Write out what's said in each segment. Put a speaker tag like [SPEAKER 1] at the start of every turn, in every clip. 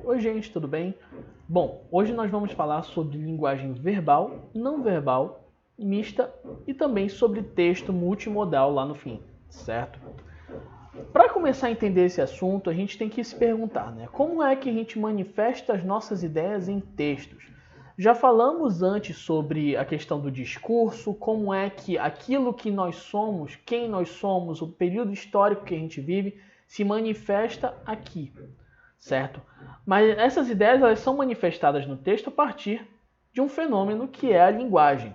[SPEAKER 1] Oi gente, tudo bem? Bom, hoje nós vamos falar sobre linguagem verbal, não verbal, mista e também sobre texto multimodal lá no fim, certo? Para começar a entender esse assunto, a gente tem que se perguntar, né? Como é que a gente manifesta as nossas ideias em textos? Já falamos antes sobre a questão do discurso, como é que aquilo que nós somos, quem nós somos, o período histórico que a gente vive, se manifesta aqui, certo? Mas essas ideias elas são manifestadas no texto a partir de um fenômeno que é a linguagem.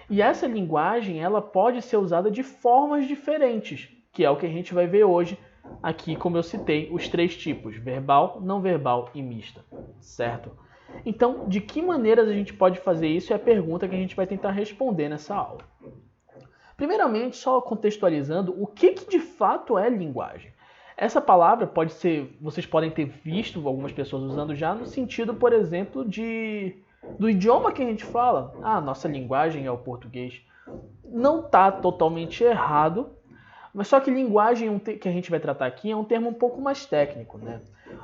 [SPEAKER 1] E essa linguagem ela pode ser usada de formas diferentes, que é o que a gente vai ver hoje aqui, como eu citei, os três tipos, verbal, não verbal e mista, certo? Então, de que maneiras a gente pode fazer isso é a pergunta que a gente vai tentar responder nessa aula. Primeiramente, só contextualizando, o que de fato é linguagem? Essa palavra pode ser, vocês podem ter visto algumas pessoas usando já no sentido, por exemplo, do idioma que a gente fala. Ah, nossa linguagem é o português. Não está totalmente errado, mas só que linguagem que a gente vai tratar aqui é um termo um pouco mais técnico, né?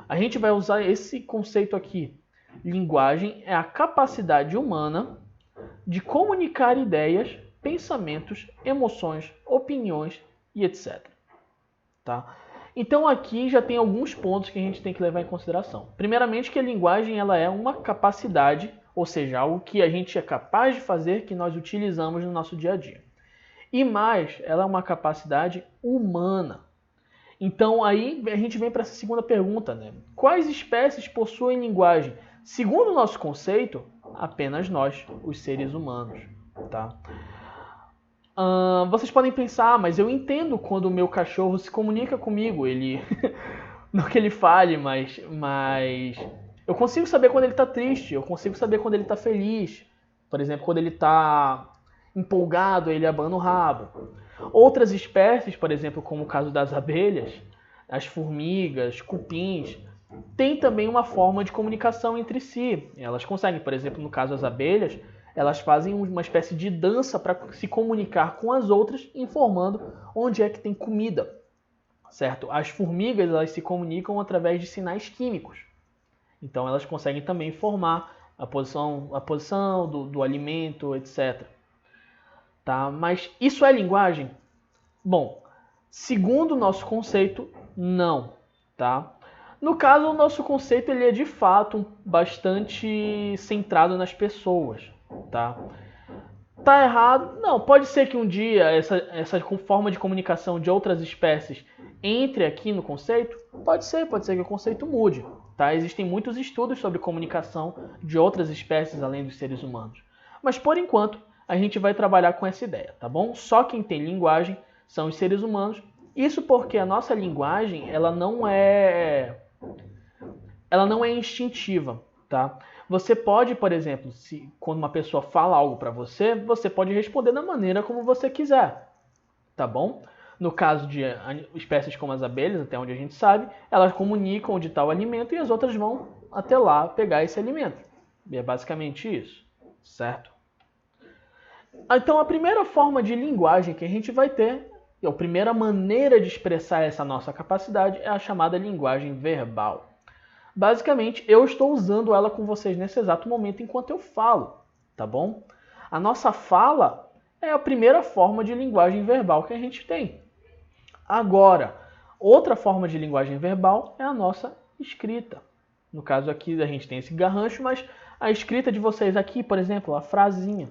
[SPEAKER 1] A gente vai usar esse conceito aqui. Linguagem é a capacidade humana de comunicar ideias, pensamentos, emoções, opiniões e etc. Tá? Então aqui já tem alguns pontos que a gente tem que levar em consideração. Primeiramente que a linguagem ela é uma capacidade, ou seja, algo que a gente é capaz de fazer, que nós utilizamos no nosso dia a dia. E mais, ela é uma capacidade humana. Então aí a gente vem para essa segunda pergunta, né? Quais espécies possuem linguagem? Segundo o nosso conceito, apenas nós, os seres humanos, tá? Vocês podem pensar, mas eu entendo quando o meu cachorro se comunica comigo, ele não que ele fale, mas eu consigo saber quando ele está triste, eu consigo saber quando ele está feliz. Por exemplo, quando ele está empolgado, ele abana o rabo. Outras espécies, por exemplo, como o caso das abelhas, as formigas, cupins, têm também uma forma de comunicação entre si. Elas conseguem, por exemplo, no caso das abelhas, elas fazem uma espécie de dança para se comunicar com as outras, informando onde é que tem comida, certo? As formigas elas se comunicam através de sinais químicos. Então elas conseguem também informar a posição do alimento, etc. Tá? Mas isso é linguagem? Bom, segundo o nosso conceito, não. Tá? No caso, o nosso conceito ele é de fato bastante centrado nas pessoas. Tá? Tá errado? Não, pode ser que um dia essa forma de comunicação de outras espécies entre aqui no conceito? Pode ser que o conceito mude. Tá? Existem muitos estudos sobre comunicação de outras espécies além dos seres humanos. Mas por enquanto, a gente vai trabalhar com essa ideia, tá bom? Só quem tem linguagem são os seres humanos. Isso porque a nossa linguagem, ela não é instintiva, tá? Você pode, por exemplo, quando uma pessoa fala algo para você, você pode responder da maneira como você quiser, tá bom? No caso de espécies como as abelhas, até onde a gente sabe, elas comunicam onde está o alimento e as outras vão até lá pegar esse alimento. E é basicamente isso, certo? Então a primeira forma de linguagem que a gente vai ter, a primeira maneira de expressar essa nossa capacidade é a chamada linguagem verbal. Basicamente, eu estou usando ela com vocês nesse exato momento enquanto eu falo, tá bom? A nossa fala é a primeira forma de linguagem verbal que a gente tem. Agora, outra forma de linguagem verbal é a nossa escrita. No caso aqui a gente tem esse garrancho, mas a escrita de vocês aqui, por exemplo, a frasinha.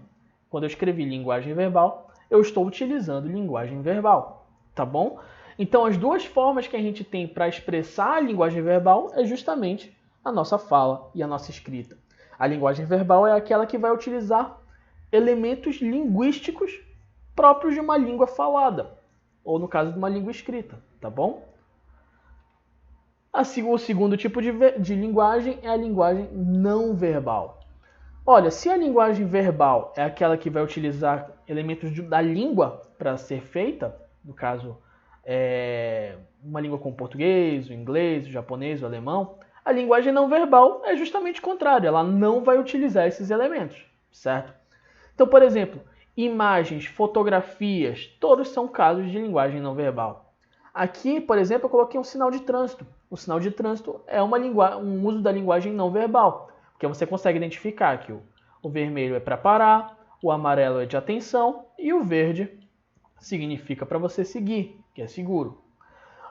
[SPEAKER 1] Quando eu escrevi linguagem verbal, eu estou utilizando linguagem verbal, tá bom? Então, as duas formas que a gente tem para expressar a linguagem verbal é justamente a nossa fala e a nossa escrita. A linguagem verbal é aquela que vai utilizar elementos linguísticos próprios de uma língua falada, ou no caso de uma língua escrita, tá bom? Assim, o segundo tipo de linguagem é a linguagem não verbal. Olha, se a linguagem verbal é aquela que vai utilizar elementos da língua para ser feita, no caso, uma língua como o português, o inglês, o japonês, o alemão, a linguagem não verbal é justamente o contrário, ela não vai utilizar esses elementos, certo? Então, por exemplo, imagens, fotografias, todos são casos de linguagem não verbal. Aqui, por exemplo, eu coloquei um sinal de trânsito. O sinal de trânsito é um uso da linguagem não verbal, porque você consegue identificar que o vermelho é para parar, o amarelo é de atenção e o verde significa para você seguir, que é seguro.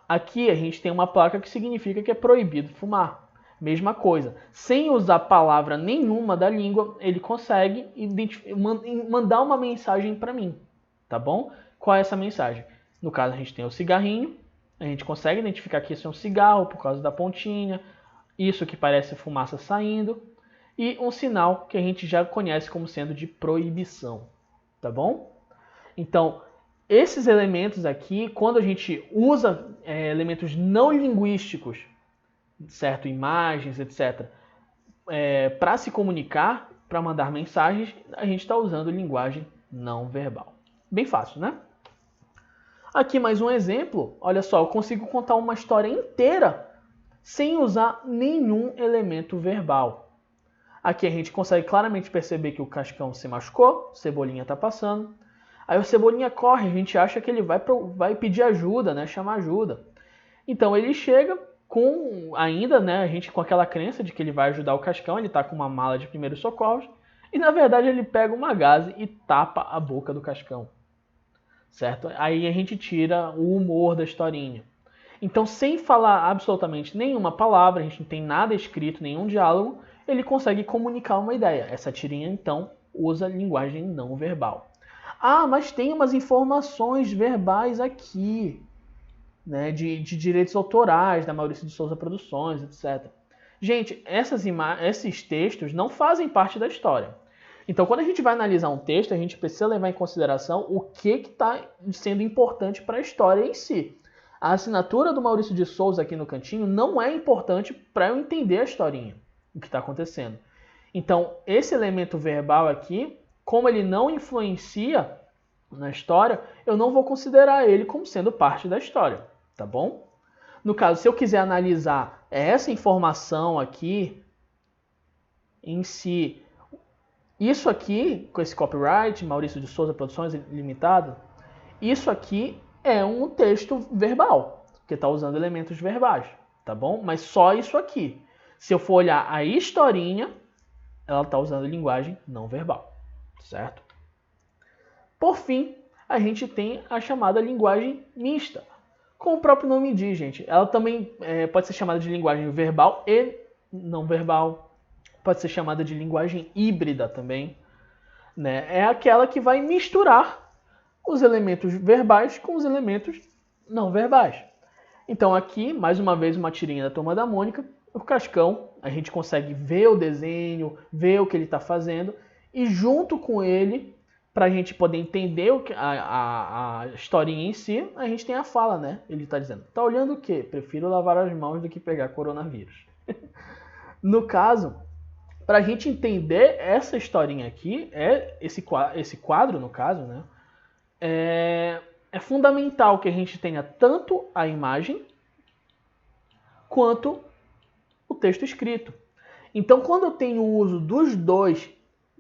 [SPEAKER 1] Aqui a gente tem uma placa que significa que é proibido fumar. Mesma coisa. Sem usar palavra nenhuma da língua, ele consegue mandar uma mensagem para mim. Tá bom? Qual é essa mensagem? No caso, a gente tem o cigarrinho. A gente consegue identificar que isso é um cigarro por causa da pontinha. Isso que parece fumaça saindo. E um sinal que a gente já conhece como sendo de proibição. Tá bom? Então, esses elementos aqui, quando a gente usa elementos não linguísticos, certo? Imagens, etc., para se comunicar, para mandar mensagens, a gente está usando linguagem não verbal. Bem fácil, né? Aqui mais um exemplo. Olha só, eu consigo contar uma história inteira sem usar nenhum elemento verbal. Aqui a gente consegue claramente perceber que o Cascão se machucou, Cebolinha está passando. Aí o Cebolinha corre, a gente acha que ele vai pedir ajuda, né? Chamar ajuda. Então ele chega ainda, né? A gente com aquela crença de que ele vai ajudar o Cascão, ele está com uma mala de primeiros socorros. E na verdade ele pega uma gaze e tapa a boca do Cascão. Certo? Aí a gente tira o humor da historinha. Então, sem falar absolutamente nenhuma palavra, a gente não tem nada escrito, nenhum diálogo, ele consegue comunicar uma ideia. Essa tirinha, então, usa linguagem não verbal. Ah, mas tem umas informações verbais aqui, né, de direitos autorais, da Maurício de Souza Produções, etc. Gente, esses textos não fazem parte da história. Então, quando a gente vai analisar um texto, a gente precisa levar em consideração o que está sendo importante para a história em si. A assinatura do Maurício de Souza aqui no cantinho não é importante para eu entender a historinha, o que está acontecendo. Então, esse elemento verbal aqui, como ele não influencia na história, eu não vou considerar ele como sendo parte da história, tá bom? No caso, se eu quiser analisar essa informação aqui em si, isso aqui, com esse copyright, Maurício de Souza Produções Limitada, isso aqui é um texto verbal, que está usando elementos verbais, tá bom? Mas só isso aqui. Se eu for olhar a historinha, ela está usando linguagem não verbal, certo? Por fim, a gente tem a chamada linguagem mista. Como o próprio nome diz, gente, ela também pode ser chamada de linguagem verbal e não verbal. Pode ser chamada de linguagem híbrida também. Né? É aquela que vai misturar os elementos verbais com os elementos não verbais. Então aqui, mais uma vez, uma tirinha da Turma da Mônica. O Cascão, a gente consegue ver o desenho, ver o que ele está fazendo. E junto com ele, para a gente poder entender a historinha em si, a gente tem a fala, né? Ele está dizendo, tá olhando o quê? Prefiro lavar as mãos do que pegar coronavírus. No caso, para a gente entender essa historinha aqui, esse quadro, no caso, né? É fundamental que a gente tenha tanto a imagem quanto o texto escrito. Então, quando eu tenho o uso dos dois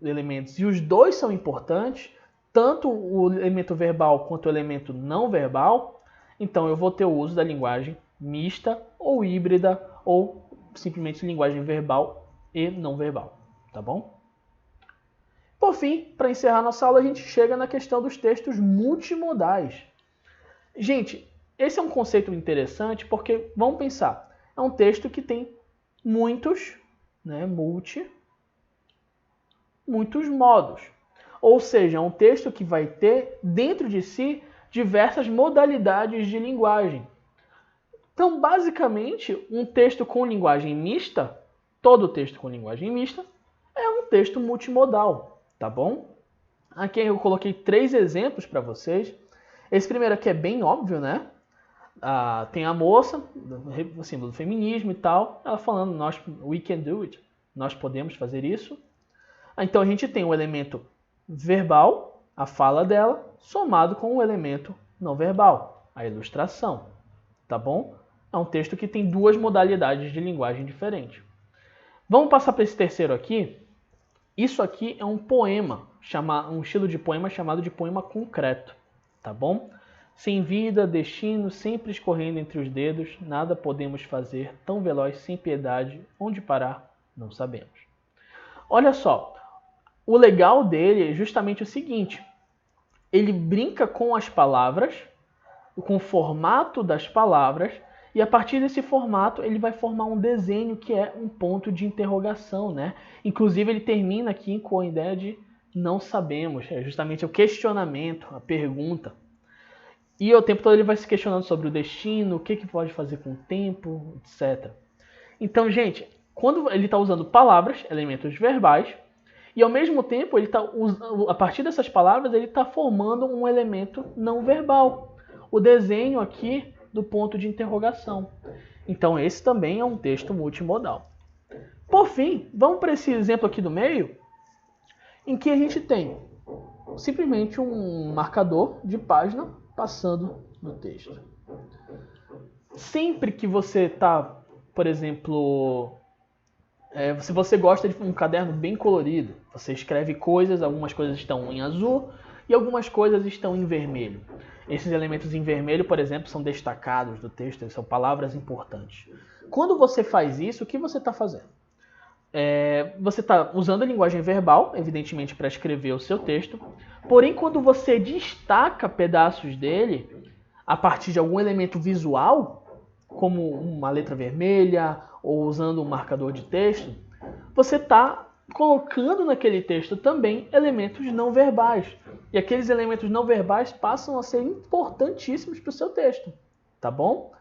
[SPEAKER 1] elementos e os dois são importantes, tanto o elemento verbal quanto o elemento não verbal, então eu vou ter o uso da linguagem mista ou híbrida ou simplesmente linguagem verbal e não verbal, tá bom? Por fim, para encerrar nossa aula, a gente chega na questão dos textos multimodais. Gente, esse é um conceito interessante porque, vamos pensar, é um texto que tem muitos, né, muitos modos. Ou seja, é um texto que vai ter dentro de si diversas modalidades de linguagem. Então, basicamente, um texto com linguagem mista, todo texto com linguagem mista, é um texto multimodal. Tá bom? Aqui eu coloquei 3 exemplos para vocês. Esse primeiro aqui é bem óbvio, né? Tem a moça, o símbolo do feminismo e tal, ela falando, we can do it, nós podemos fazer isso. Então a gente tem o elemento verbal, a fala dela, somado com o elemento não verbal, a ilustração. Tá bom? É um texto que tem 2 modalidades de linguagem diferentes. Vamos passar para esse terceiro aqui. Isso aqui é um poema, um estilo de poema chamado de poema concreto, tá bom? Sem vida, destino, sempre escorrendo entre os dedos, nada podemos fazer, tão veloz, sem piedade, onde parar, não sabemos. Olha só, o legal dele é justamente o seguinte, ele brinca com as palavras, com o formato das palavras, e a partir desse formato ele vai formar um desenho que é um ponto de interrogação, né? Inclusive ele termina aqui com a ideia de não sabemos, é justamente o questionamento, a pergunta. E o tempo todo ele vai se questionando sobre o destino, o que pode fazer com o tempo, etc. Então, gente, quando ele está usando palavras, elementos verbais, e ao mesmo tempo, ele a partir dessas palavras, ele está formando um elemento não verbal. O desenho aqui do ponto de interrogação. Então, esse também é um texto multimodal. Por fim, vamos para esse exemplo aqui do meio, em que a gente tem simplesmente um marcador de página passando no texto. Sempre que você está, por exemplo, se você gosta de um caderno bem colorido, você escreve coisas, algumas coisas estão em azul e algumas coisas estão em vermelho. Esses elementos em vermelho, por exemplo, são destacados do texto, são palavras importantes. Quando você faz isso, o que você está fazendo? Você está usando a linguagem verbal, evidentemente, para escrever o seu texto. Porém, quando você destaca pedaços dele a partir de algum elemento visual, como uma letra vermelha ou usando um marcador de texto, você está colocando naquele texto também elementos não verbais. E aqueles elementos não verbais passam a ser importantíssimos para o seu texto. Tá bom?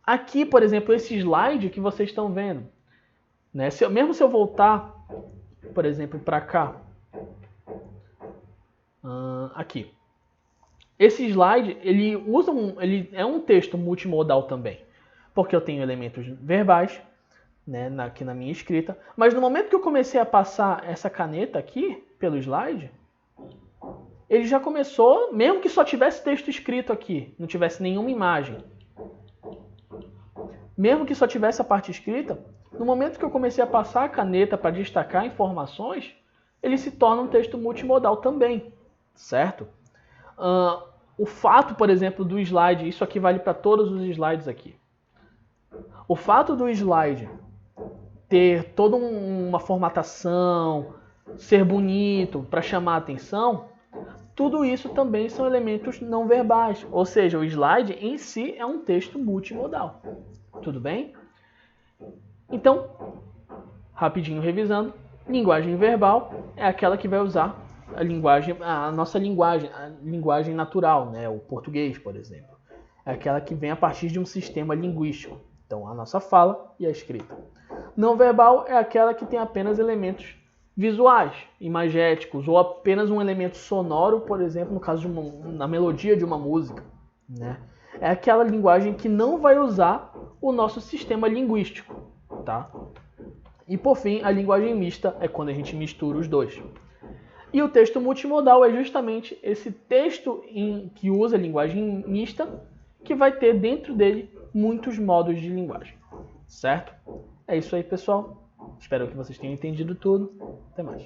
[SPEAKER 1] Aqui, por exemplo, esse slide que vocês estão vendo. Né? Mesmo se eu voltar, por exemplo, para cá, aqui, esse slide ele é um texto multimodal também, porque eu tenho elementos verbais, né, aqui na minha escrita, mas no momento que eu comecei a passar essa caneta aqui pelo slide, ele já começou, mesmo que só tivesse texto escrito aqui, não tivesse nenhuma imagem, mesmo que só tivesse a parte escrita, no momento que eu comecei a passar a caneta para destacar informações, ele se torna um texto multimodal também, certo? O fato, por exemplo, do slide, isso aqui vale para todos os slides aqui. O fato do slide ter toda uma formatação, ser bonito, para chamar a atenção, tudo isso também são elementos não verbais. Ou seja, o slide em si é um texto multimodal. Tudo bem? Então, rapidinho revisando, linguagem verbal é aquela que vai usar a nossa linguagem, a linguagem natural, né? O português, por exemplo. É aquela que vem a partir de um sistema linguístico. Então, a nossa fala e a escrita. Não verbal é aquela que tem apenas elementos visuais, imagéticos, ou apenas um elemento sonoro, por exemplo, no caso na melodia de uma música, né? É aquela linguagem que não vai usar o nosso sistema linguístico, tá? E por fim, a linguagem mista é quando a gente mistura os dois. E o texto multimodal é justamente esse texto que usa a linguagem mista, que vai ter dentro dele muitos modos de linguagem, certo? É isso aí, pessoal. Espero que vocês tenham entendido tudo. Até mais.